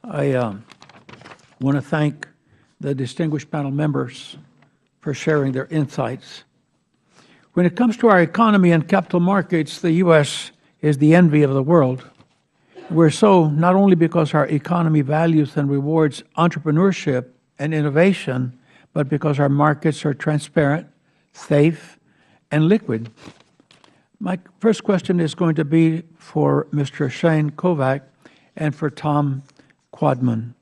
I want to thank the distinguished panel members for sharing their insights. When it comes to our economy and capital markets, the U.S. is the envy of the world. We're so not only because our economy values and rewards entrepreneurship and innovation, but because our markets are transparent, safe, and liquid. My first question is going to be for Mr. Shane Kovac and for Tom Quadman.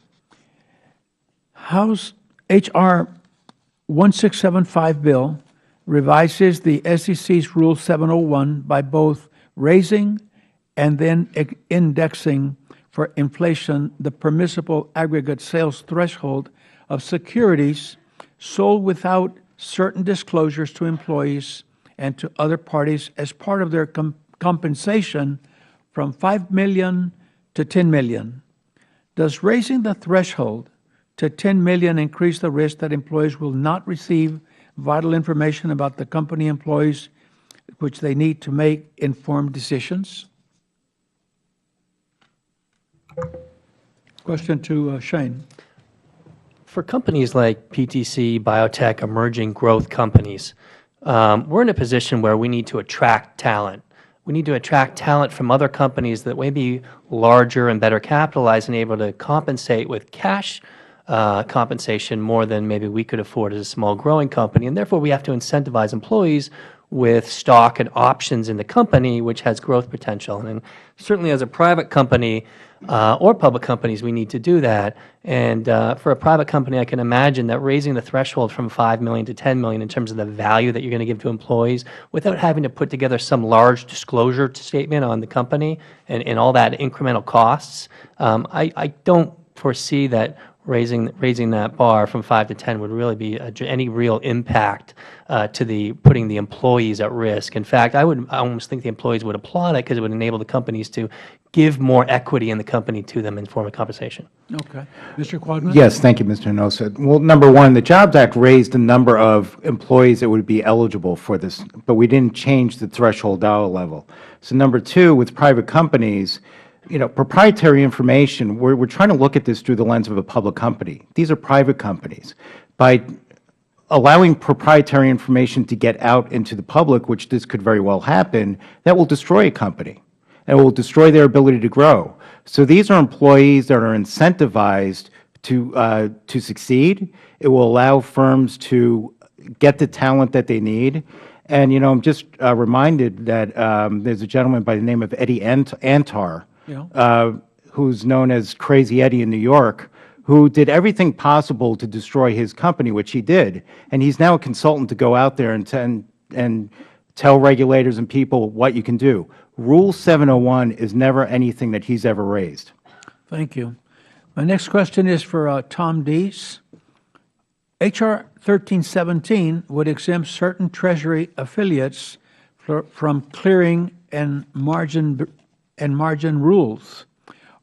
House H.R. 1675 bill revises the SEC's Rule 701 by both raising and then indexing for inflation the permissible aggregate sales threshold of securities sold without certain disclosures to employees and to other parties as part of their compensation from $5 million to $10 million. Does raising the threshold to $10 million increase the risk that employees will not receive vital information about the company employees which they need to make informed decisions? Question to Shane. For companies like PTC, biotech, emerging growth companies, we're in a position where we need to attract talent. We need to attract talent from other companies that may be larger and better capitalized and able to compensate with cash compensation more than maybe we could afford as a small growing company. And therefore, we have to incentivize employees with stock and options in the company, which has growth potential. And certainly as a private company or public companies, we need to do that. And for a private company, I can imagine that raising the threshold from $5 million to $10 million in terms of the value that you're going to give to employees without having to put together some large disclosure statement on the company and all that incremental costs, I don't foresee that raising that bar from 5 to 10 would really be any real impact to putting the employees at risk. In fact, I almost think the employees would applaud it because it would enable the companies to give more equity in the company to them in form of compensation. Okay. Mr. Quadman? Yes, thank you, Mr. Hinojosa. Well, number one, the Jobs Act raised the number of employees that would be eligible for this, but we didn't change the threshold dollar level. So number two, with private companies, proprietary information, we're trying to look at this through the lens of a public company. These are private companies. By allowing proprietary information to get out into the public, which this could very well happen, that will destroy a company. It will destroy their ability to grow. So these are employees that are incentivized to succeed. It will allow firms to get the talent that they need. And, I'm just reminded that there's a gentleman by the name of Eddie Antar, who's known as Crazy Eddie in New York, who did everything possible to destroy his company, which he did. And he's now a consultant to go out there and tell regulators and people what you can do. Rule 701 is never anything that he's ever raised. Thank you. My next question is for Tom Deese. H.R. 1317 would exempt certain Treasury affiliates from clearing and margin rules.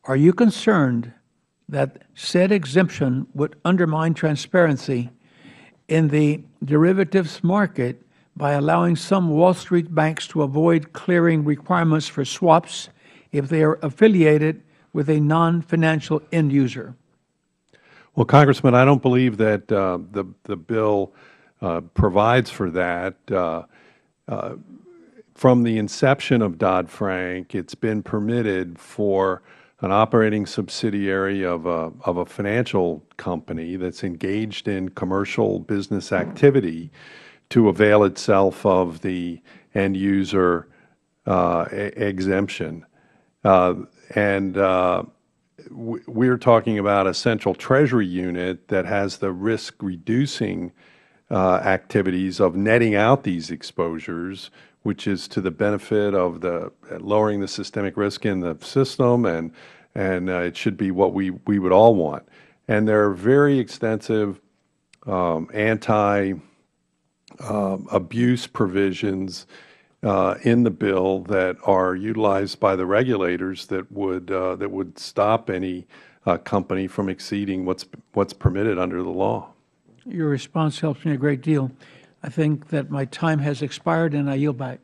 Are you concerned that said exemption would undermine transparency in the derivatives market by allowing some Wall Street banks to avoid clearing requirements for swaps if they are affiliated with a non-financial end user? Well, Congressman, I don't believe that the bill provides for that. From the inception of Dodd-Frank, it's been permitted for an operating subsidiary of a financial company that's engaged in commercial business activity to avail itself of the end user exemption. We're talking about a central Treasury unit that has the risk-reducing activities of netting out these exposures, which is to the benefit of lowering the systemic risk in the system, and it should be what we would all want. And there are very extensive anti-abuse provisions in the bill that are utilized by the regulators that would stop any company from exceeding what's permitted under the law. Your response helps me a great deal. I think that my time has expired, and I yield back.